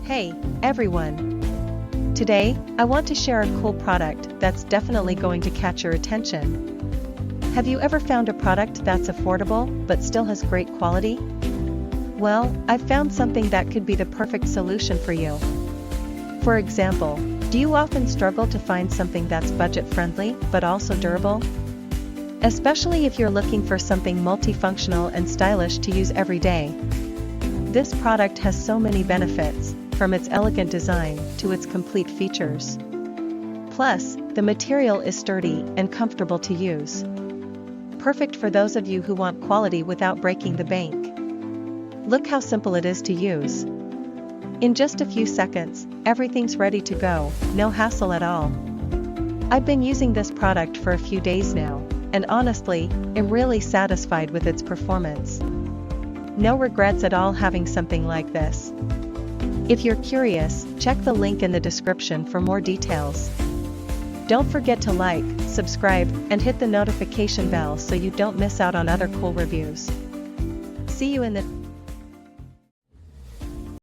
Hey, everyone! Today, I want to share a cool product that's definitely going to catch your attention. Have you ever found a product that's affordable but still has great quality? Well, I've found something that could be the perfect solution for you. For example, do you often struggle to find something that's budget-friendly but also durable? Especially if you're looking for something multifunctional and stylish to use every day. This product has so many benefits, from its elegant design to its complete features. Plus, the material is sturdy and comfortable to use. Perfect for those of you who want quality without breaking the bank. Look how simple it is to use. In just a few seconds, everything's ready to go, no hassle at all. I've been using this product for a few days now, and honestly, I'm really satisfied with its performance. No regrets at all having something like this. If you're curious, check the link in the description for more details. Don't forget to like, subscribe, and hit the notification bell so you don't miss out on other cool reviews. See you in the